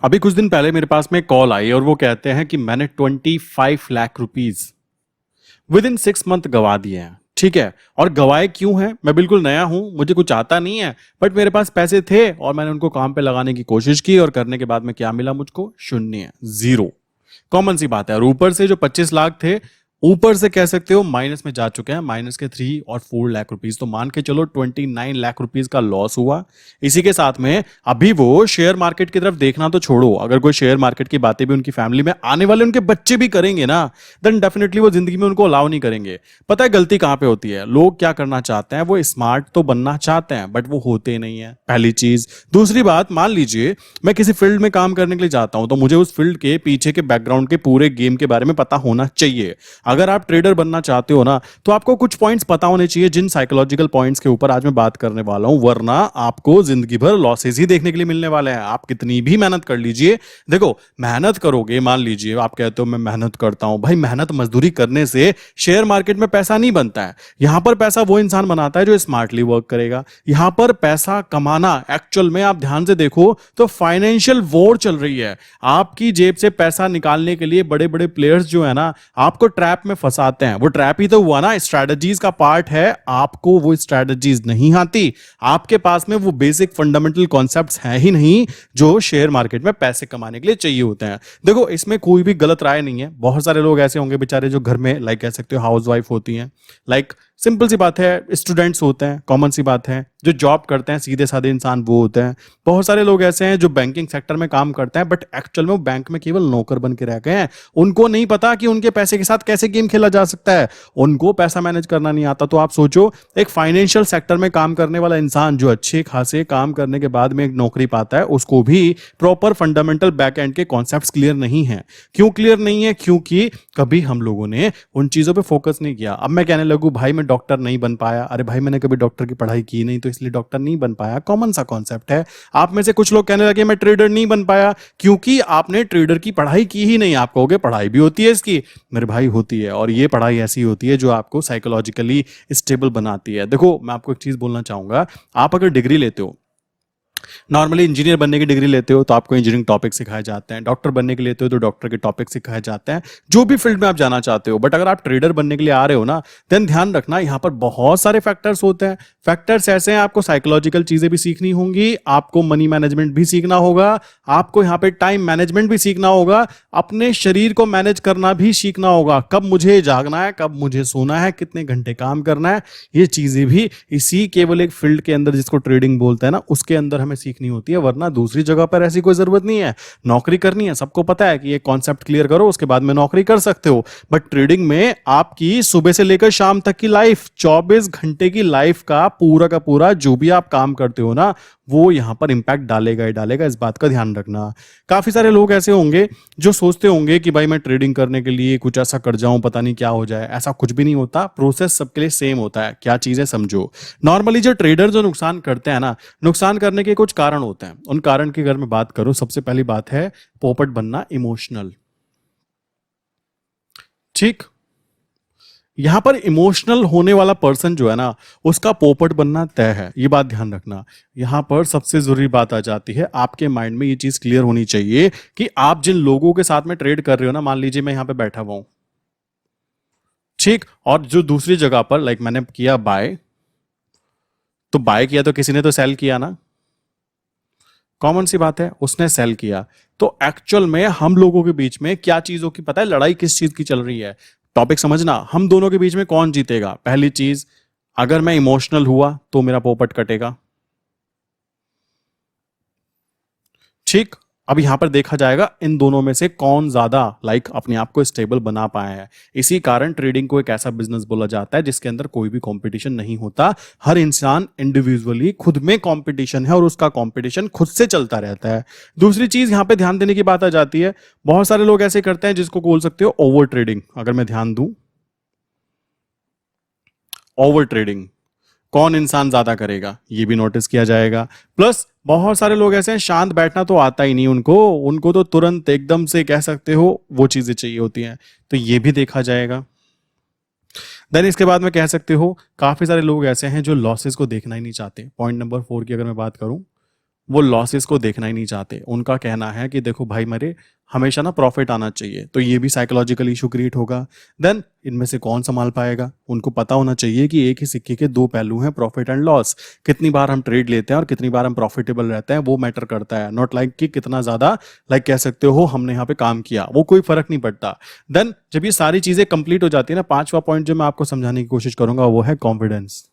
अभी कुछ दिन पहले मेरे पास में कॉल आई और वो कहते हैं कि मैंने 25 lakh rupees with in 6 month गवा दिए हैं। ठीक है, और गवाए क्यों हैं? मैं बिल्कुल नया हूं, मुझे कुछ आता नहीं है, बट मेरे पास पैसे थे और मैंने उनको काम पे लगाने की कोशिश की और करने के बाद में क्या मिला मुझको? शून्य, जीरो। कॉमन सी बात है। और ऊपर से जो 25 लाख थे, ऊपर से कह सकते हो माइनस में जा चुके हैं, माइनस के 3 और 4 लाख रुपीज। तो मान के चलो 29 लाख रुपीज का लॉस हुआ। इसी के साथ में अभी वो शेयर मार्केट की तरफ देखना तो छोड़ो, अगर कोई शेयर मार्केट की बातें भी उनकी फैमिली में आने वाले उनके बच्चे भी करेंगे ना, देन डेफिनेटली वो जिंदगी में उनको अलाउ नहीं करेंगे। पता है गलती कहां पे होती है? लोग क्या करना चाहते हैं, वो स्मार्ट तो बनना चाहते हैं बट वो होते नहीं है, पहली चीज। दूसरी बात, मान लीजिए मैं किसी फील्ड में काम करने के लिए जाता हूं, तो मुझे उस फील्ड के पीछे के बैकग्राउंड के पूरे गेम के बारे में पता होना चाहिए। अगर आप ट्रेडर बनना चाहते हो ना, तो आपको कुछ पॉइंट्स पता होने चाहिए, जिन साइकोलॉजिकल पॉइंट्स के ऊपर आज मैं बात करने वाला हूं, वरना आपको जिंदगी भर लॉसेस ही देखने के लिए मिलने वाले हैं। आप कितनी भी मेहनत कर लीजिए, देखो मेहनत करोगे, मान लीजिए आप कहते हो मैं मेहनत करता हूं, भाई मेहनत मजदूरी करने से शेयर मार्केट में पैसा नहीं बनता है। यहां पर पैसा वो इंसान बनाता है जो स्मार्टली वर्क करेगा। यहां पर पैसा कमाना एक्चुअल में आप ध्यान से देखो तो फाइनेंशियल वॉर चल रही है। आपकी जेब से पैसा निकालने के लिए बड़े बड़े प्लेयर्स जो है ना, आपको ट्रैप में फंसाते हैं। वो ट्रैप ही तो हुआ ना, स्ट्रैटेजीज का पार्ट है। आपको वो स्ट्रैटेजीज नहीं आती, आपके पास में वो बेसिक फंडामेंटल कॉन्सेप्ट्स हैं ही नहीं जो शेयर मार्केट में पैसे कमाने के लिए चाहिए होते हैं। देखो इसमें कोई भी गलत राय नहीं है। बहुत सारे लोग ऐसे होंगे बेचारे जो घर में लाइक कह सकते हो हाउस वाइफ होती हैं, लाइक सिंपल सी बात है, स्टूडेंट्स होते हैं, कॉमन सी बात है, जो जॉब करते हैं सीधे साधे इंसान वो होते हैं। बहुत सारे लोग ऐसे हैं जो बैंकिंग सेक्टर में काम करते हैं बट एक्चुअल में वो बैंक में केवल नौकर बन के रह गए हैं। उनको नहीं पता कि उनके पैसे के साथ कैसे गेम खेला जा सकता है, उनको पैसा मैनेज करना नहीं आता। तो आप सोचो, एक फाइनेंशियल सेक्टर में काम करने वाला इंसान जो अच्छे खासे काम करने के बाद में एक नौकरी पाता है, उसको भी प्रॉपर फंडामेंटल बैक एंड के कॉन्सेप्ट्स क्लियर नहीं है। क्यों क्लियर नहीं है? क्योंकि कभी हम लोगों ने उन चीजों पे फोकस नहीं किया। अब मैं कहने लगूं भाई मैं डॉक्टर नहीं बन पाया, अरे भाई मैंने कभी डॉक्टर की पढ़ाई की नहीं तो इसलिए डॉक्टर नहीं बन पाया, कॉमन सा कॉन्सेप्ट है। आप में से कुछ लोग कहने लगे मैं ट्रेडर नहीं बन पाया क्योंकि आपने ट्रेडर की पढ़ाई की ही नहीं। आप कहोगे पढ़ाई भी होती है इसकी, मेरे भाई होती है, और ये पढ़ाई ऐसी होती है जो आपको साइकोलॉजिकली स्टेबल बनाती है। देखो मैं आपको एक चीज बोलना चाहूंगा, आप अगर डिग्री लेते हो, नॉर्मली इंजीनियर बनने की डिग्री लेते हो तो आपको इंजीनियरिंग टॉपिक सिखाए जाते हैं, डॉक्टर बनने के लिए लेते हो तो डॉक्टर के टॉपिक सिखाए जाते हैं, जो भी फील्ड में आप जाना चाहते हो। बट अगर आप ट्रेडर बनने के लिए आ रहे हो ना, देन ध्यान रखना यहां पर बहुत सारे फैक्टर्स होते हैं। फैक्टर्स ऐसे हैं, आपको साइकोलॉजिकल चीजें भी सीखनी होंगी, आपको मनी मैनेजमेंट भी सीखना होगा, आपको यहां पे टाइम मैनेजमेंट भी सीखना होगा, अपने शरीर को मैनेज करना भी सीखना होगा। कब मुझे जागना है, कब मुझे सोना है, कितने घंटे काम करना है, ये चीजें भी इसी केवल एक फील्ड के अंदर जिसको ट्रेडिंग बोलते हैं ना, उसके अंदर हमें सीखनी होती है। वरना दूसरी जगह पर ऐसी कोई जरूरत नहीं है। नौकरी करनी है, सबको पता है कि ये कॉन्सेप्ट क्लियर करो उसके बाद में नौकरी कर सकते हो। बट ट्रेडिंग में आपकी सुबह से लेकर शाम तक की लाइफ, 24 घंटे की लाइफ का पूरा जो भी आप काम करते हो ना, वो यहां पर इंपैक्ट डालेगा ही डालेगा। इस बात का ध्यान रखना। काफी सारे लोग ऐसे होंगे जो सोचते होंगे कि भाई मैं ट्रेडिंग करने के लिए कुछ ऐसा कर जाऊं, पता नहीं क्या हो जाए। ऐसा कुछ भी नहीं होता, प्रोसेस सबके लिए सेम होता है। क्या चीजें समझो, नॉर्मली जो ट्रेडर जो नुकसान करते हैं ना, नुकसान करने के कुछ कारण होते हैं। उन कारण की अगर मैं बात करूं, सबसे पहली बात है पोपट बनना, इमोशनल। ठीक, यहां पर इमोशनल होने वाला पर्सन जो है ना, उसका पोपट बनना तय है। ये बात ध्यान रखना। यहां पर सबसे जरूरी बात आ जाती है, आपके माइंड में ये चीज क्लियर होनी चाहिए कि आप जिन लोगों के साथ में ट्रेड कर रहे हो ना, मान लीजिए मैं यहां पे बैठा हुआ हूं, ठीक, और जो दूसरी जगह पर लाइक मैंने किया बाय, तो बाय किया तो किसी ने तो सेल किया ना, कॉमन सी बात है, उसने सेल किया। तो एक्चुअल में हम लोगों के बीच में क्या चीजों की पता है, लड़ाई किस चीज की चल रही है? टॉपिक समझना, हम दोनों के बीच में कौन जीतेगा। पहली चीज, अगर मैं इमोशनल हुआ तो मेरा पोपट कटेगा। ठीक, अब यहां पर देखा जाएगा इन दोनों में से कौन ज्यादा लाइक अपने आप को स्टेबल बना पाया है। इसी कारण ट्रेडिंग को एक ऐसा बिजनेस बोला जाता है जिसके अंदर कोई भी कंपटीशन नहीं होता। हर इंसान इंडिविजुअली खुद में कंपटीशन है और उसका कंपटीशन खुद से चलता रहता है। दूसरी चीज यहां पे ध्यान देने की बात आ जाती है, बहुत सारे लोग ऐसे करते हैं जिसको बोल सकते हो ओवर ट्रेडिंग। अगर मैं ध्यान दूं, ओवर ट्रेडिंग कौन इंसान ज्यादा करेगा, ये भी नोटिस किया जाएगा। प्लस बहुत सारे लोग ऐसे हैं शांत बैठना तो आता ही नहीं उनको, उनको तो तुरंत एकदम से कह सकते हो वो चीजें चाहिए होती हैं, तो ये भी देखा जाएगा। देन इसके बाद में कह सकते हो काफी सारे लोग ऐसे हैं जो लॉसेस को देखना ही नहीं चाहते। पॉइंट नंबर 4 की अगर मैं बात करूं, वो लॉसेस को देखना ही नहीं चाहते। उनका कहना है कि देखो भाई मेरे हमेशा ना प्रॉफिट आना चाहिए, तो ये भी साइकोलॉजिकल इशू क्रिएट होगा। देन इनमें से कौन संभाल पाएगा? उनको पता होना चाहिए कि एक ही सिक्के के दो पहलू हैं, प्रॉफिट एंड लॉस। कितनी बार हम ट्रेड लेते हैं और कितनी बार हम प्रॉफिटेबल रहते हैं वो मैटर करता है, नॉट लाइक कि कितना ज्यादा कह सकते हो हमने यहाँ पे काम किया, वो कोई फर्क नहीं पड़ता। देन जब ये सारी चीजें कंप्लीट हो जाती है ना, पांचवा पॉइंट जो मैं आपको समझाने की कोशिश करूंगा वो है कॉन्फिडेंस।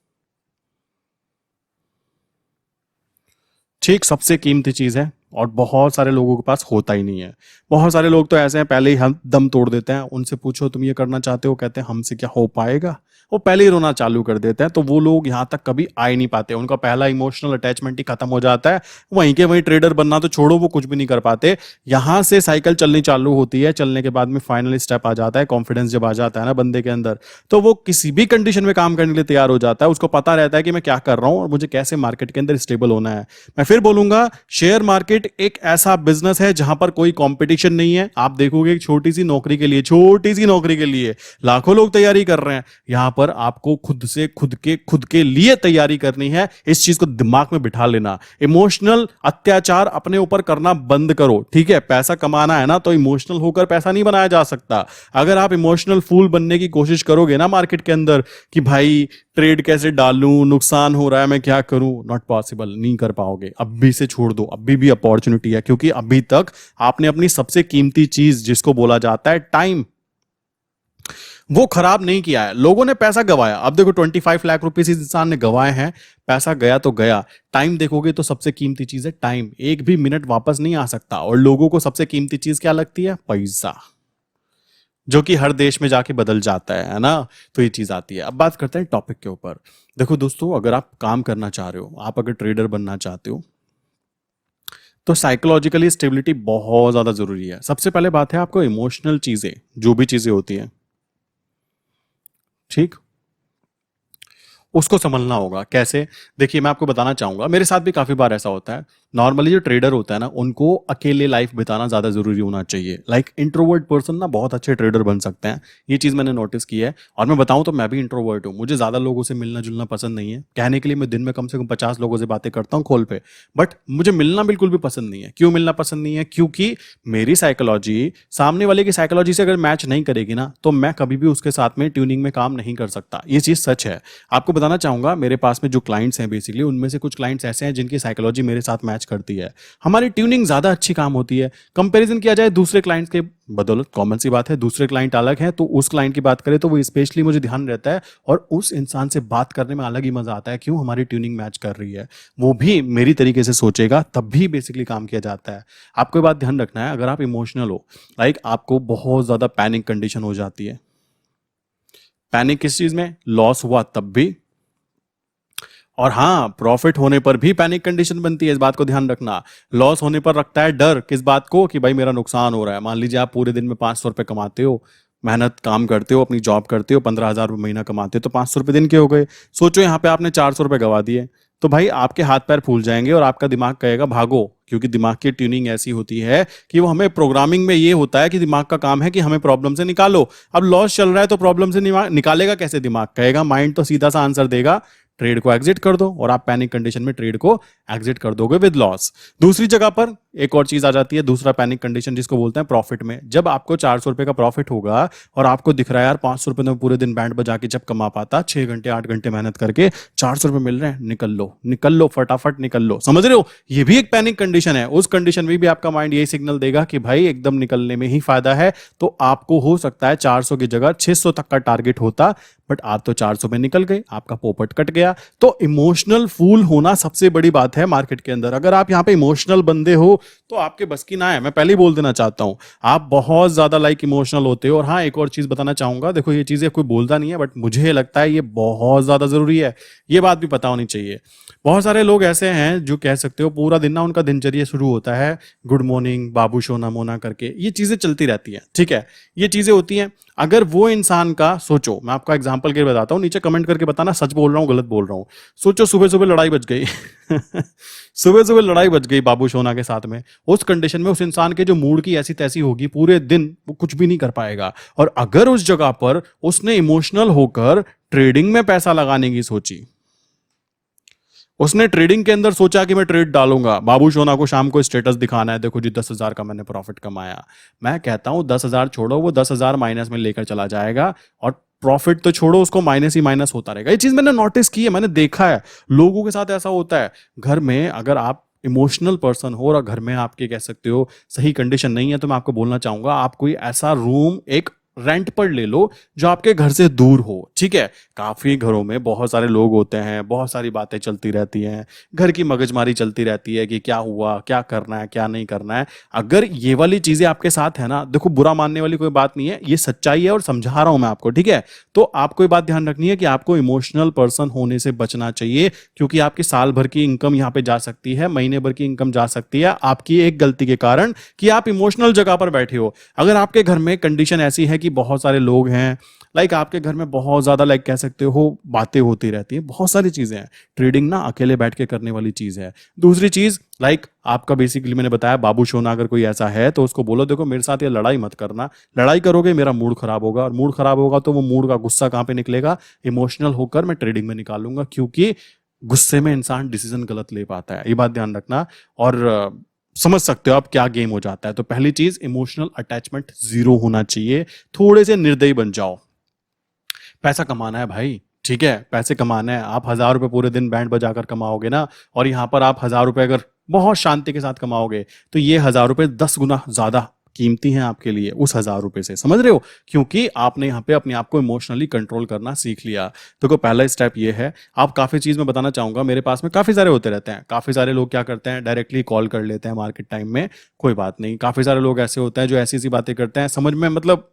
ठीक, सबसे कीमती चीज है और बहुत सारे लोगों के पास होता ही नहीं है। बहुत सारे लोग तो ऐसे हैं पहले ही हम दम तोड़ देते हैं। उनसे पूछो तुम ये करना चाहते हो, कहते हैं हमसे क्या हो पाएगा, वो पहले ही रोना चालू कर देते हैं। तो वो लोग यहाँ तक कभी आ ही नहीं पाते, उनका पहला इमोशनल अटैचमेंट ही खत्म हो जाता है। वहीं के वहीं ट्रेडर बनना तो छोड़ो, वो कुछ भी नहीं कर पाते। यहाँ से साइकिल चलनी चालू होती है, चलने के बाद में फाइनल स्टेप आ जाता है कॉन्फिडेंस। जब आ जाता है ना बंदे के अंदर, तो वो किसी भी कंडीशन में काम करने के लिए तैयार हो जाता है। उसको पता रहता है कि मैं क्या कर रहा हूं और मुझे कैसे मार्केट के अंदर स्टेबल होना है। मैं फिर बोलूंगा, शेयर मार्केट एक ऐसा बिजनेस है जहां पर कोई कंपटीशन नहीं है। आप देखोगे छोटी सी नौकरी के लिए, छोटी सी नौकरी के लिए लाखों लोग तैयारी कर रहे हैं। यहां पर आपको खुद से खुद के लिए तैयारी करनी है। इस चीज को दिमाग में बिठा लेना। इमोशनल अत्याचार अपने ऊपर करना बंद करो, ठीक है? पैसा कमाना है ना, तो इमोशनल होकर पैसा नहीं बनाया जा सकता। अगर आप इमोशनल फूल बनने की कोशिश करोगे ना मार्केट के अंदर कि भाई ट्रेड कैसे डालूं, नुकसान हो रहा है, मैं क्या करूं, नॉट पॉसिबल, नहीं कर पाओगे। अभी से छोड़ दो, अभी भी अपॉर्चुनिटी है, क्योंकि अभी तक आपने अपनी सबसे कीमती चीज जिसको बोला जाता है टाइम, वो खराब नहीं किया है। लोगों ने पैसा गवाया, अब देखो 25 लाख रुपए इस इंसान ने गवाए हैं, पैसा गया तो गया। टाइम देखोगे तो सबसे कीमती चीज है टाइम, एक भी मिनट वापस नहीं आ सकता। और लोगों को सबसे कीमती चीज क्या लगती है? पैसा, जो कि हर देश में जाके बदल जाता है ना। तो ये चीज आती है। अब बात करते हैं टॉपिक के ऊपर। देखो दोस्तों, अगर आप काम करना चाह रहे हो, आप अगर ट्रेडर बनना चाहते हो, तो साइकोलॉजिकली स्टेबिलिटी बहुत ज्यादा जरूरी है। सबसे पहले बात है आपको इमोशनल चीजें, जो भी चीजें होती हैं, ठीक, उसको समझना होगा। कैसे? देखिए मैं आपको बताना चाहूंगा, मेरे साथ भी काफी बार ऐसा होता है। नॉर्मली जो ट्रेडर होता है ना, उनको अकेले लाइफ बिताना ज्यादा जरूरी होना चाहिए। इंट्रोवर्ट पर्सन ना बहुत अच्छे ट्रेडर बन सकते हैं, ये चीज मैंने नोटिस की है। और मैं बताऊं तो मैं भी इंट्रोवर्ट हूं, मुझे ज्यादा लोगों से मिलना जुलना पसंद नहीं है। कहने के लिए मैं दिन में कम से कम 50 लोगों से बातें करता हूँ कॉल पे, बट मुझे मिलना बिल्कुल भी पसंद नहीं है। क्यों मिलना पसंद नहीं है? क्योंकि मेरी साइकोलॉजी सामने वाले की साइकोलॉजी से अगर मैच नहीं करेगी ना, तो मैं कभी भी उसके साथ में ट्यूनिंग में काम नहीं कर सकता। ये चीज सच है। आपको बताना चाहूंगा, मेरे पास में जो क्लाइंट्स हैं बेसिकली, उनमें से कुछ क्लाइंट्स ऐसे हैं जिनकी साइकोलॉजी मेरे साथ मैच करती है। हमारी ट्यूनिंग ज्यादा अच्छी काम होती है। कंपैरिजन किया जाए दूसरे क्लाइंट्स के बदौलत, कॉमन सी बात है, दूसरे क्लाइंट अलग है, तो उस क्लाइंट की बात करें तो वो स्पेशली मुझे ध्यान रहता है और उस इंसान से बात करने में अलग ही मजा आता है। क्यों? हमारी ट्यूनिंग मैच कर रही है, वो भी मेरी तरीके से सोचेगा, तब भी बेसिकली काम किया जाता है। आपको ये बात ध्यान रखना है, अगर आप इमोशनल हो, आपको बहुत ज्यादा पैनिक कंडीशन हो जाती है। पैनिक किस चीज में? लॉस हुआ तब भी, और हाँ, प्रॉफिट होने पर भी पैनिक कंडीशन बनती है, इस बात को ध्यान रखना। लॉस होने पर रखता है डर, किस बात को? कि भाई मेरा नुकसान हो रहा है। मान लीजिए आप पूरे दिन में 500 रुपए कमाते हो, मेहनत काम करते हो, अपनी जॉब करते हो, 15,000 रुपये महीना कमाते हो, तो 500 रुपये दिन के हो गए। सोचो यहाँ पे आपने 400 रुपये गवा दिए, तो भाई आपके हाथ पैर फूल जाएंगे और आपका दिमाग कहेगा भागो। क्योंकि दिमाग की ट्यूनिंग ऐसी होती है कि वो हमें प्रोग्रामिंग में ये होता है कि दिमाग का काम है कि हमें प्रॉब्लम से निकालो। अब लॉस चल रहा है तो प्रॉब्लम से निकालेगा कैसे? दिमाग कहेगा, माइंड तो सीधा सा आंसर देगा, ट्रेड को एग्जिट कर दो, और आप पैनिक कंडीशन में ट्रेड को एग्जिट कर दोगे विद लॉस। दूसरी जगह पर एक और चीज आ जाती है, दूसरा पैनिक कंडीशन जिसको बोलते हैं प्रॉफिट में। जब आपको 400 रुपए का प्रॉफिट होगा और आपको दिख रहा है यार 500 रुपए में पूरे दिन बैंड बजा के जब कमा पाता, 6 घंटे 8 घंटे मेहनत करके 400 रुपए मिल रहे हैं, निकल लो फटाफट निकल लो। समझ रहे हो? ये भी एक पैनिक कंडीशन है। उस कंडीशन में भी आपका माइंड यही सिग्नल देगा कि भाई एकदम निकलने में ही फायदा है। तो आपको हो सकता है 400 की जगह 600 तक का टारगेट होता, बट आप तो 400 में निकल गए, आपका पोपट कट गया। तो इमोशनल फूल होना सबसे बड़ी बात है मार्केट के अंदर। अगर आप यहां पे इमोशनल बंदे हो तो आपके बस की ना है, मैं पहले ही बोल देना चाहता हूं। आप बहुत ज्यादा इमोशनल होते हो। और हाँ, एक और चीज बताना चाहूंगा, देखो ये चीजें कोई बोलता नहीं है, बट मुझे लगता है ये बहुत ज्यादा जरूरी है, ये बात भी पता होनी चाहिए। बहुत सारे लोग ऐसे हैं जो कह सकते हो पूरा दिन ना उनका दिनचर्या शुरू होता है गुड मॉर्निंग बाबू सोना मोना करके, ये चीजें चलती रहती हैं, ठीक है, ये चीजें होती हैं। अगर वो इंसान का, सोचो मैं आपका एग्जांपल के बताता हूं, नीचे कमेंट करके बताना सच बोल रहा हूं गलत बोल रहा हूं। सोचो सुबह सुबह लड़ाई बच गई सुबह सुबह लड़ाई बच गई बाबू सोना के साथ में। उस कंडीशन में उस इंसान के जो मूड की ऐसी तैसी होगी, पूरे दिन वो कुछ भी नहीं कर पाएगा। और अगर उस जगह पर उसने इमोशनल होकर ट्रेडिंग में पैसा लगाने की सोची, उसने ट्रेडिंग के अंदर सोचा कि मैं ट्रेड डालूंगा, बाबू सोना को शाम को स्टेटस दिखाना है, देखो जी 10,000 का मैंने प्रॉफिट कमाया। मैं कहता हूं 10,000 छोड़ो, वो 10,000 माइनस में लेकर चला जाएगा, और प्रॉफिट तो छोड़ो, उसको माइनस ही माइनस होता रहेगा। ये चीज मैंने नोटिस की है, मैंने देखा है लोगों के साथ ऐसा होता है। घर में अगर आप इमोशनल पर्सन हो और घर में आपके कह सकते हो सही कंडीशन नहीं है, तो मैं आपको बोलना चाहूंगा आप कोई ऐसा रूम एक रेंट पर ले लो जो आपके घर से दूर हो। ठीक है, काफी घरों में बहुत सारे लोग होते हैं, बहुत सारी बातें चलती रहती हैं, घर की मगजमारी चलती रहती है कि क्या हुआ, क्या करना है, क्या नहीं करना है। अगर ये वाली चीजें आपके साथ है ना, देखो बुरा मानने वाली कोई बात नहीं है, ये सच्चाई है और समझा रहा हूं मैं आपको। ठीक है, तो आपको ये बात ध्यान रखनी है कि आपको इमोशनल पर्सन होने से बचना चाहिए, क्योंकि आपकी साल भर की इनकम यहां पे जा सकती है, महीने भर की इनकम जा सकती है आपकी एक गलती के कारण कि आप इमोशनल जगह पर बैठे हो। अगर आपके घर में कंडीशन ऐसी है कि बहुत सारे लोग हैं, लाइक आपके घर में बहुत ज्यादा लाइक कह सकते हो बातें होती रहती हैं, बहुत सारी चीजें हैं, ट्रेडिंग ना अकेले बैठ के करने वाली चीज है। दूसरी चीज लाइक आपका बेसिकली मैंने बताया बाबू सोना, अगर कोई ऐसा है तो उसको बोलो देखो मेरे साथ ये लड़ाई मत करना, लड़ाई करोगे मेरा मूड खराब होगा, और मूड खराब होगा तो वो मूड का गुस्सा कहां पे निकलेगा, इमोशनल होकर मैं ट्रेडिंग में निकालूंगा, क्योंकि गुस्से में इंसान डिसीजन गलत ले पाता है, ये बात ध्यान रखना। और समझ सकते हो आप क्या गेम हो जाता है। तो पहली चीज इमोशनल अटैचमेंट जीरो होना चाहिए, थोड़े से निर्दयी बन जाओ। पैसा कमाना है भाई, ठीक है, पैसे कमाना है। आप 1,000 रुपए पूरे दिन बैंड बजाकर कमाओगे ना, और यहां पर आप 1,000 रुपए अगर बहुत शांति के साथ कमाओगे, तो ये 1,000 रुपए 10 गुना ज्यादा कीमती हैं आपके लिए उस 1,000 रुपए से, समझ रहे हो, क्योंकि आपने यहाँ पे अपने आप को इमोशनली कंट्रोल करना सीख लिया। तो पहला स्टेप ये है। आप काफी चीज में बताना चाहूंगा, मेरे पास में काफी सारे होते रहते हैं, काफी सारे लोग क्या करते हैं डायरेक्टली कॉल कर लेते हैं मार्केट टाइम में, कोई बात नहीं। काफी सारे लोग ऐसे होते हैं जो ऐसी ऐसी बातें करते हैं, समझ में मतलब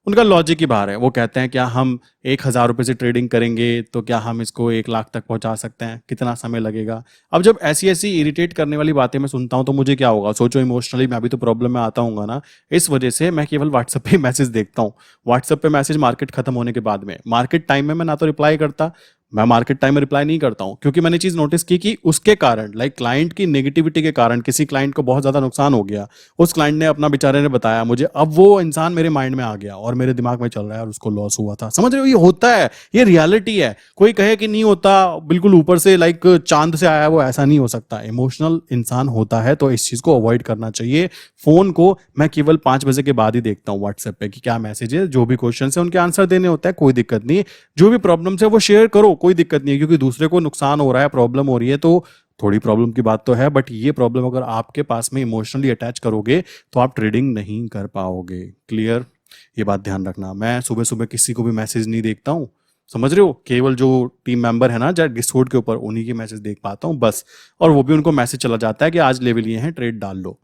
उनका लॉजिक ही बाहर है। वो कहते हैं क्या हम 1,000 रुपए से ट्रेडिंग करेंगे तो क्या हम इसको 1 लाख तक पहुंचा सकते हैं, कितना समय लगेगा। अब जब ऐसी ऐसी इरिटेट करने वाली बातें मैं सुनता हूं तो मुझे क्या होगा, सोचो इमोशनली मैं भी तो प्रॉब्लम में आता हूँ ना। इस वजह से मैं केवल व्हाट्सएप पे मैसेज देखता हूँ, व्हाट्सएप पे मैसेज मार्केट खत्म होने के बाद में, मार्केट टाइम में मैं ना तो रिप्लाई करता, मैं मार्केट टाइम में रिप्लाई नहीं करता हूं, क्योंकि मैंने चीज नोटिस की कि उसके कारण लाइक क्लाइंट की नेगेटिविटी के कारण किसी क्लाइंट को बहुत ज्यादा नुकसान हो गया। उस क्लाइंट ने अपना बेचारे ने बताया मुझे, अब वो इंसान मेरे माइंड में आ गया और मेरे दिमाग में चल रहा है और उसको लॉस हुआ था। समझ रहे हो, ये होता है, ये रियलिटी है। कोई कहे कि नहीं होता, बिल्कुल ऊपर से लाइक चांद से आया, वो ऐसा नहीं हो सकता। इमोशनल इंसान होता है तो इस चीज को अवॉइड करना चाहिए। फोन को मैं केवल 5 बजे के बाद ही देखता हूँ व्हाट्सएप पे कि क्या मैसेज है, जो भी क्वेश्चन है उनके आंसर देने होता है, कोई दिक्कत नहीं। जो भी प्रॉब्लम है वो शेयर करो, कोई दिक्कत नहीं है, क्योंकि दूसरे को नुकसान हो रहा है, प्रॉब्लम हो रही है, तो थोड़ी प्रॉब्लम की बात तो है, बट ये प्रॉब्लम अगर आपके पास में इमोशनली अटैच करोगे तो आप ट्रेडिंग नहीं कर पाओगे। क्लियर, ये बात ध्यान रखना। मैं सुबह सुबह किसी को भी मैसेज नहीं देखता हूँ, समझ रहे हो, केवल जो टीम मेंबर है ना डिस्कॉर्ड के ऊपर उन्हीं के मैसेज देख पाता हूँ बस, और वो भी उनको मैसेज चला जाता है कि आज लेवल ये है, ट्रेड डाल लो।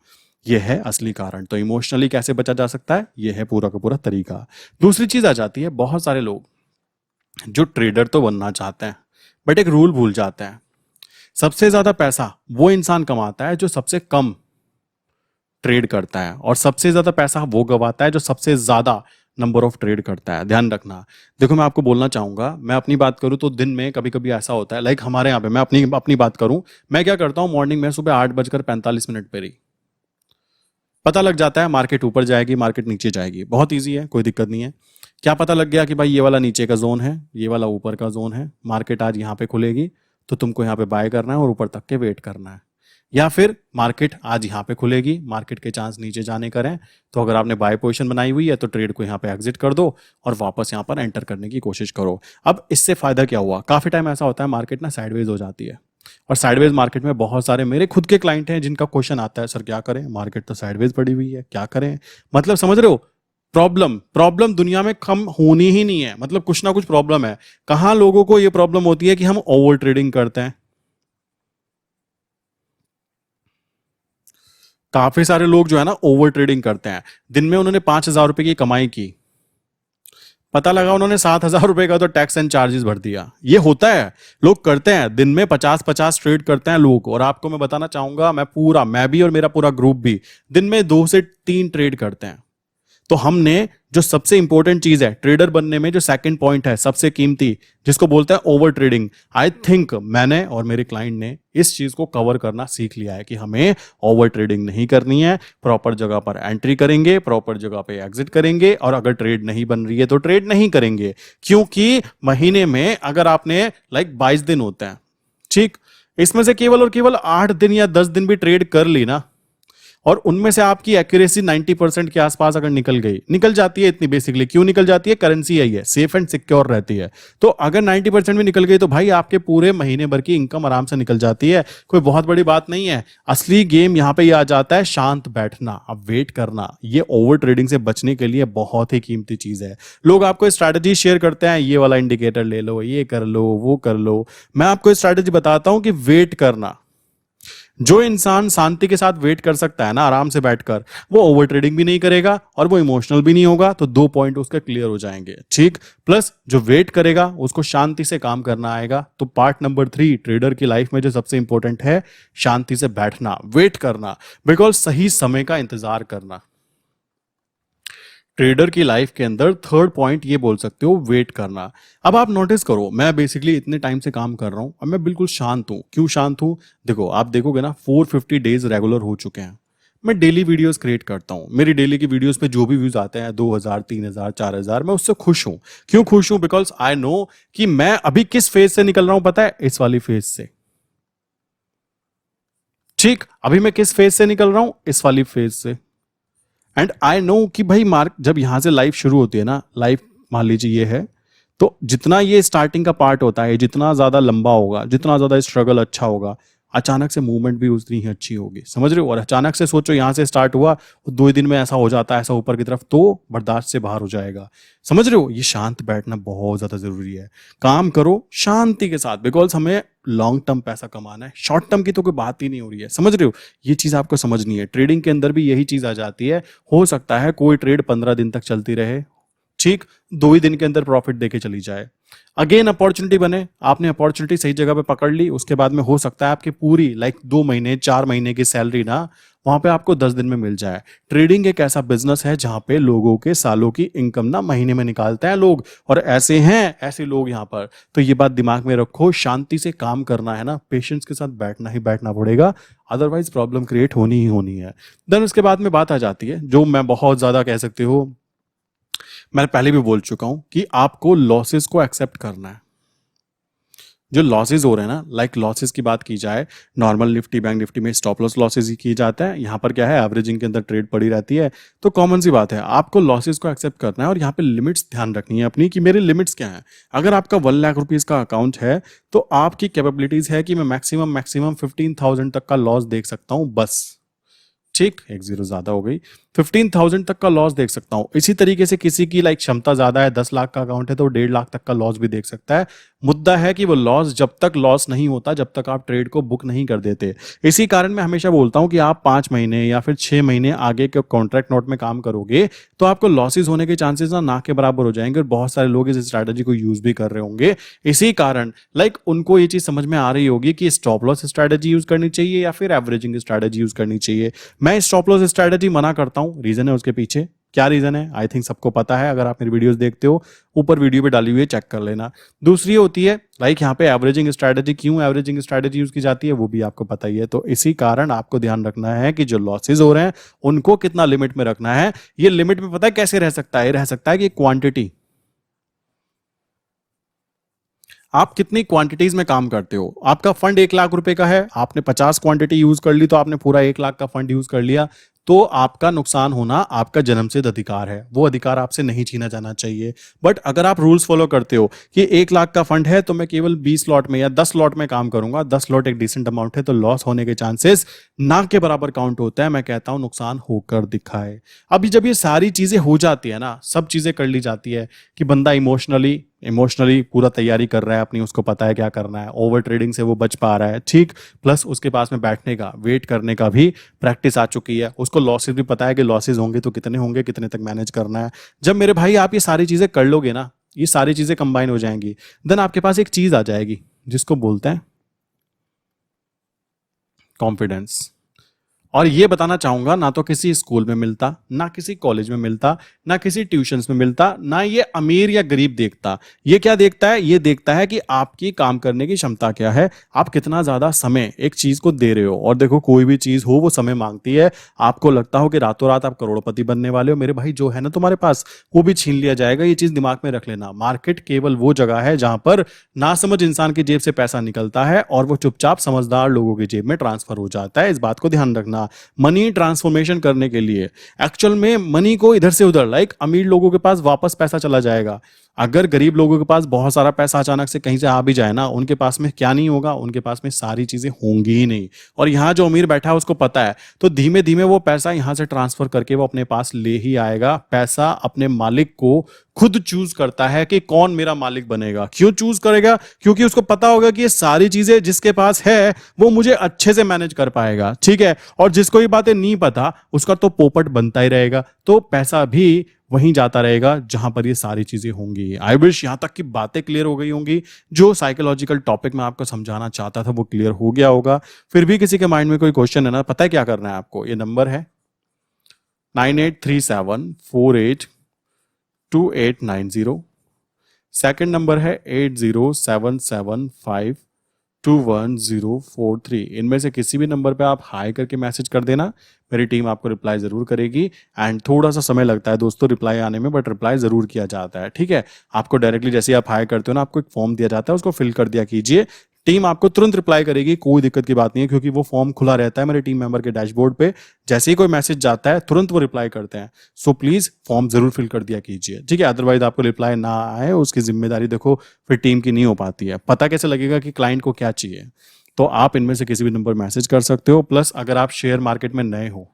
ये है असली कारण। तो इमोशनली कैसे बचा जा सकता है, ये है पूरा का पूरा तरीका। दूसरी चीज आ जाती है, बहुत सारे लोग जो ट्रेडर तो बनना चाहते हैं बट एक रूल भूल जाते हैं। सबसे ज्यादा पैसा वो इंसान कमाता है जो सबसे कम ट्रेड करता है, और सबसे ज्यादा पैसा वो गवाता है जो सबसे ज्यादा नंबर ऑफ ट्रेड करता है। ध्यान रखना। देखो मैं आपको बोलना चाहूंगा, मैं अपनी बात करूं तो दिन में कभी कभी ऐसा होता है, लाइक हमारे यहाँ पे, मैं अपनी अपनी बात करूं, मैं क्या करता हूं मॉर्निंग में सुबह 8:45 पर ही पता लग जाता है मार्केट ऊपर जाएगी, मार्केट नीचे जाएगी, बहुत ईजी है, कोई दिक्कत नहीं है। क्या पता लग गया कि भाई ये वाला नीचे का जोन है, ये वाला ऊपर का जोन है, मार्केट आज यहाँ पे खुलेगी तो तुमको यहाँ पे बाय करना है और ऊपर तक के वेट करना है। या फिर मार्केट आज यहाँ पे खुलेगी, मार्केट के चांस नीचे जाने करें, तो अगर आपने बाय पोजीशन बनाई हुई है तो ट्रेड को यहाँ पे एग्जिट कर दो और वापस यहाँ पर एंटर करने की कोशिश करो। अब इससे फायदा क्या हुआ, काफी टाइम ऐसा होता है मार्केट ना साइडवेज हो जाती है, और साइडवेज मार्केट में बहुत सारे मेरे खुद के क्लाइंट हैं जिनका क्वेश्चन आता है, सर क्या करें, मार्केट तो साइडवेज पड़ी हुई है, क्या करें। मतलब समझ रहे हो, प्रॉब्लम प्रॉब्लम दुनिया में कम होनी ही नहीं है, मतलब कुछ ना कुछ प्रॉब्लम है। कहां लोगों को यह प्रॉब्लम होती है कि हम ओवर ट्रेडिंग करते हैं। काफी सारे लोग जो है ना ओवर ट्रेडिंग करते हैं। दिन में उन्होंने 5,000 रुपए की कमाई की, पता लगा उन्होंने 7,000 रुपए का तो टैक्स एंड चार्जेस भर दिया। ये होता है, लोग करते हैं, दिन में 50-50 ट्रेड करते हैं लोग। और आपको मैं बताना चाहूंगा, मैं भी और मेरा पूरा ग्रुप भी दिन में 2 से 3 ट्रेड करते हैं। तो हमने जो सबसे इंपॉर्टेंट चीज है ट्रेडर बनने में, जो सेकंड पॉइंट है सबसे कीमती, जिसको बोलते हैं ओवर ट्रेडिंग, आई थिंक मैंने और मेरे क्लाइंट ने इस चीज को कवर करना सीख लिया है कि हमें ओवर ट्रेडिंग नहीं करनी है। प्रॉपर जगह पर एंट्री करेंगे, प्रॉपर जगह पे एग्जिट करेंगे, और अगर ट्रेड नहीं बन रही है तो ट्रेड नहीं करेंगे। क्योंकि महीने में अगर आपने लाइक 22 दिन होते हैं, ठीक, इसमें से केवल और केवल 8 दिन या 10 दिन भी ट्रेड कर ली ना, और उनमें से आपकी एक्यूरेसी 90% के आसपास अगर निकल गई, निकल जाती है इतनी, बेसिकली क्यों निकल जाती है, करेंसी यही है, सेफ एंड सिक्योर रहती है। तो अगर 90% भी निकल गई तो भाई आपके पूरे महीने भर की इनकम आराम से निकल जाती है, कोई बहुत बड़ी बात नहीं है। असली गेम यहां पे ये आ जाता है शांत बैठना, अब वेट करना। ये ओवर ट्रेडिंग से बचने के लिए बहुत ही कीमती चीज है। लोग आपको स्ट्रैटेजी शेयर करते हैं, ये वाला इंडिकेटर ले लो, ये कर लो, वो कर लो। मैं आपको स्ट्रैटेजी बताता हूं कि वेट करना। जो इंसान शांति के साथ वेट कर सकता है ना, आराम से बैठकर, वो ओवर ट्रेडिंग भी नहीं करेगा और वो इमोशनल भी नहीं होगा। तो 2 पॉइंट उसके क्लियर हो जाएंगे, ठीक। प्लस जो वेट करेगा उसको शांति से काम करना आएगा। तो पार्ट नंबर 3 ट्रेडर की लाइफ में जो सबसे इंपॉर्टेंट है, शांति से बैठना, वेट करना, बिकॉज सही समय का इंतजार करना। ट्रेडर की लाइफ के अंदर थर्ड पॉइंट ये बोल सकते हो, वेट करना। अब आप नोटिस करो, मैं बेसिकली इतने टाइम से काम कर रहा हूं और मैं बिल्कुल शांत हूं। क्यों शांत हूं? देखो, आप देखोगे ना, 450 डेज रेगुलर हो चुके हैं। मैं डेली वीडियोस क्रिएट करता हूं। मेरी डेली की वीडियोस पे जो भी व्यूज आते हैं, 2000, 3000, 4000, मैं उससे खुश हूं। क्यों खुश हूं? बिकॉज आई नो कि मैं अभी किस फेज से निकल रहा हूं, पता है? इस वाली फेज से, ठीक। अभी मैं किस फेज से निकल रहा हूं? इस वाली फेज से। एंड आई नो कि भाई मार्क, जब यहां से लाइफ शुरू होती है ना, लाइफ मान लीजिए ये है, तो जितना ये स्टार्टिंग का पार्ट होता है, जितना ज्यादा लंबा होगा, जितना ज्यादा स्ट्रगल अच्छा होगा, अचानक से मूवमेंट भी उतनी ही अच्छी होगी। समझ रहे हो? और अचानक से सोचो, यहां से स्टार्ट हुआ, 2 ही दिन में ऐसा हो जाता है, ऐसा ऊपर की तरफ, तो बर्दाश्त से बाहर हो जाएगा। समझ रहे हो? ये शांत बैठना बहुत ज्यादा जरूरी है। काम करो शांति के साथ, बिकॉज हमें लॉन्ग टर्म पैसा कमाना है, शॉर्ट टर्म की तो कोई बात ही नहीं हो रही है। समझ रहे हो? ये चीज आपको समझनी है। ट्रेडिंग के अंदर भी यही चीज आ जाती है। हो सकता है कोई ट्रेड 15 दिन तक चलती रहे, ठीक, 2 ही दिन के अंदर प्रॉफिट देके चली जाए। अगेन अपॉर्चुनिटी बने, आपने अपॉर्चुनिटी सही जगह पे पकड़ ली, उसके बाद में हो सकता है आपकी पूरी 2 महीने 4 महीने की सैलरी ना वहां पे आपको 10 दिन में मिल जाए। ट्रेडिंग एक ऐसा बिजनेस है जहां पे लोगों के सालों की इनकम ना महीने में निकालते हैं लोग, और ऐसे हैं ऐसे लोग यहां पर। तो ये बात दिमाग में रखो, शांति से काम करना है ना, पेशेंस के साथ बैठना ही बैठना पड़ेगा, अदरवाइज प्रॉब्लम क्रिएट होनी ही होनी है। देन उसके बाद में बात आ जाती है, जो मैं बहुत ज्यादा कह सकते हो, मैं पहले भी बोल चुका हूं, कि आपको लॉसेस को एक्सेप्ट करना है। जो लॉसेस हो रहे हैं ना, लॉसेस की बात की जाए, नॉर्मल निफ्टी, बैंक निफ्टी में स्टॉप लॉस लॉसेस ही की जाता है। यहाँ पर क्या है, एवरेजिंग के अंदर ट्रेड पड़ी रहती है। तो कॉमन सी बात है, आपको लॉसेस को एक्सेप्ट करना है और यहाँ पे लिमिट्स ध्यान रखनी है अपनी, कि मेरे लिमिट्स क्या हैं। अगर आपका 1 लाख रुपीज का अकाउंट है, तो आपकी कैपेबिलिटीज है कि मैं मैक्सिमम 15,000 तक का लॉस देख सकता हूं, बस, ठीक। एक जीरो ज्यादा हो गई, 15,000 तक का लॉस देख सकता हूं। इसी तरीके से किसी की क्षमता ज्यादा है, 10 लाख का अकाउंट है, तो 1.5 लाख तक का लॉस भी देख सकता है। मुद्दा है कि वो लॉस जब तक लॉस नहीं होता, जब तक आप ट्रेड को बुक नहीं कर देते। इसी कारण मैं हमेशा बोलता हूं कि आप 5 महीने या फिर 6 महीने आगे के कॉन्ट्रैक्ट नोट में काम करोगे, तो आपको लॉसेस होने के चांसेस ना के बराबर हो जाएंगे, और बहुत सारे लोग इस स्ट्रैटेजी को यूज भी कर रहे होंगे। इसी कारण उनको ये चीज समझ में आ रही होगी कि स्टॉप लॉस स्ट्रैटेजी यूज करनी चाहिए या फिर एवरेजिंग स्ट्रैटेजी यूज करनी चाहिए। मैं स्टॉप लॉस स्ट्रैटेजी मना करता हूं। रीजन है उसके पीछे, क्या रीजन है आई थिंक सबको पता है। अगर आप मेरी वीडियोस देखते हो, ऊपर वीडियो पे डाली हुई है, चेक कर लेना। दूसरी होती है यहाँ पे एवरेजिंग स्ट्रैटेजी। क्यों एवरेजिंग स्ट्रैटेजी यूज की जाती है वो भी आपको पता ही है। तो इसी कारण आपको ध्यान रखना है कि जो लॉसेज हो रहे हैं उनको कितना लिमिट में रखना है। ये लिमिट में पता है कैसे रह सकता है? रह सकता है कि क्वांटिटी, आप कितनी क्वांटिटीज में काम करते हो। आपका फंड 1 लाख रुपए का है, आपने 50 क्वांटिटी यूज कर ली, तो आपने पूरा 1 लाख का फंड यूज कर लिया, तो आपका नुकसान होना आपका जन्मसिद्ध अधिकार है, वो अधिकार आपसे नहीं छीना जाना चाहिए। बट अगर आप रूल्स फॉलो करते हो कि 1 लाख का फंड है तो मैं केवल 20 लॉट में या 10 लॉट में काम करूंगा, 10 लॉट एक डिसेंट अमाउंट है, तो लॉस होने के चांसेस ना के बराबर काउंट होता है। मैं कहता हूं नुकसान होकर दिखाए। अभी जब ये सारी चीजें हो जाती है ना, सब चीजें कर ली जाती है, कि बंदा इमोशनली पूरा तैयारी कर रहा है अपनी, उसको पता है क्या करना है, ओवर ट्रेडिंग से वो बच पा रहा है, ठीक। प्लस उसके पास में बैठने का, वेट करने का भी प्रैक्टिस आ चुकी है, उसको लॉसेस भी पता है कि लॉसेस होंगे तो कितने होंगे, कितने तक मैनेज करना है। जब मेरे भाई आप ये सारी चीजें कर लोगे ना, ये सारी चीजें कंबाइन हो जाएंगी, देन आपके पास एक चीज आ जाएगी जिसको बोलते हैं कॉन्फिडेंस। और ये बताना चाहूंगा, ना तो किसी स्कूल में मिलता, ना किसी कॉलेज में मिलता, ना किसी ट्यूशंस में मिलता, ना ये अमीर या गरीब देखता। ये क्या देखता है? ये देखता है कि आपकी काम करने की क्षमता क्या है, आप कितना ज्यादा समय एक चीज को दे रहे हो। और देखो, कोई भी चीज हो वो समय मांगती है। आपको लगता हो कि रातों रात आप करोड़पति बनने वाले हो, मेरे भाई जो है ना तुम्हारे पास, वो भी छीन लिया जाएगा। ये चीज दिमाग में रख लेना। मार्केट केवल वो जगह है जहां पर नासमझ इंसान की जेब से पैसा निकलता है और वो चुपचाप समझदार लोगों की जेब में ट्रांसफर हो जाता है। इस बात को ध्यान रखना। मनी ट्रांसफॉर्मेशन करने के लिए एक्चुअल में मनी को इधर से उधर, लाइक अमीर लोगों के पास वापस पैसा चला जाएगा। अगर गरीब लोगों के पास बहुत सारा पैसा अचानक से कहीं से आ भी जाए ना, उनके पास में क्या नहीं होगा? उनके पास में सारी चीजें होंगी ही नहीं। और यहाँ जो अमीर बैठा है उसको पता है, तो धीमे धीमे वो पैसा यहां से ट्रांसफर करके वो अपने पास ले ही आएगा। पैसा अपने मालिक को खुद चूज करता है कि कौन मेरा मालिक बनेगा। क्यों चूज करेगा? क्योंकि उसको पता होगा कि ये सारी चीजें जिसके पास है वो मुझे अच्छे से मैनेज कर पाएगा, ठीक है। और जिसको ये बातें नहीं पता उसका तो पोपट बनता ही रहेगा, तो पैसा भी वहीं जाता रहेगा जहां पर ये सारी चीजें होंगी। आई विश यहां तक की बातें क्लियर हो गई होंगी। जो साइकोलॉजिकल टॉपिक मैं आपको समझाना चाहता था वो क्लियर हो गया होगा। फिर भी किसी के माइंड में कोई क्वेश्चन है ना, पता है क्या करना है आपको? ये नंबर है 9837482890। सेकंड नंबर है 8077521043। इनमें से किसी भी नंबर पे आप हाई करके मैसेज कर देना, मेरी टीम आपको रिप्लाई जरूर करेगी। एंड थोड़ा सा समय लगता है दोस्तों रिप्लाई आने में, बट रिप्लाई जरूर किया जाता है, ठीक है। आपको डायरेक्टली जैसे आप हाई करते हो ना, आपको एक फॉर्म दिया जाता है, उसको फिल कर दिया कीजिए। टीम आपको तुरंत रिप्लाई करेगी, कोई दिक्कत की बात नहीं है, क्योंकि वो फॉर्म खुला रहता है मेरे टीम मेंबर के डैशबोर्ड पे। जैसे ही कोई मैसेज जाता है तुरंत वो रिप्लाई करते हैं। सो प्लीज फॉर्म जरूर फिल कर दिया कीजिए, ठीक है। अदरवाइज आपको रिप्लाई ना आए उसकी जिम्मेदारी देखो फिर टीम की नहीं हो पाती है। पता कैसे लगेगा कि क्लाइंट को क्या चाहिए? तो आप इनमें से किसी भी नंबर मैसेज कर सकते हो। प्लस अगर आप शेयर मार्केट में नए हो,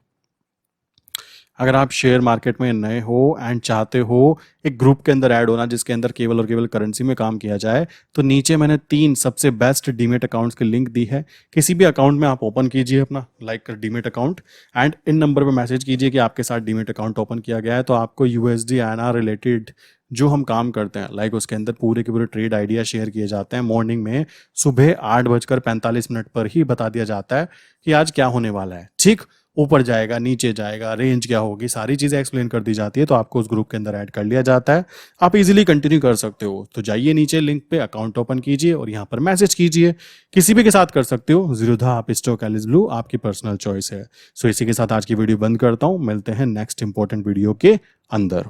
अगर आप शेयर मार्केट में नए हो एंड चाहते हो एक ग्रुप के अंदर ऐड होना जिसके अंदर केवल और केवल करेंसी में काम किया जाए, तो नीचे मैंने 3 सबसे बेस्ट डीमेट अकाउंट्स की लिंक दी है। किसी भी अकाउंट में आप ओपन कीजिए अपना like demat account and in number पे मैसेज कीजिए कि आपके साथ डीमेट अकाउंट ओपन किया गया है। तो आपको यूएसडी INR रिलेटेड जो हम काम करते हैं, लाइक उसके अंदर पूरे के पूरे ट्रेड आइडिया शेयर किए जाते हैं। मॉर्निंग में सुबह 8:45 पर ही बता दिया जाता है कि आज क्या होने वाला है, ठीक। ऊपर जाएगा, नीचे जाएगा, रेंज क्या होगी, सारी चीजें एक्सप्लेन कर दी जाती है। तो आपको उस ग्रुप के अंदर ऐड कर लिया जाता है। आप इजीली कंटिन्यू कर सकते हो। तो जाइए नीचे लिंक पे अकाउंट ओपन कीजिए और यहाँ पर मैसेज कीजिए। किसी भी के साथ कर सकते हो, जीरोधा आप स्टॉक एलिस ब्लू आपकी पर्सनल चॉइस है। सो इसी के साथ आज की वीडियो बंद करता हूँ। मिलते हैं नेक्स्ट इंपॉर्टेंट वीडियो के अंदर।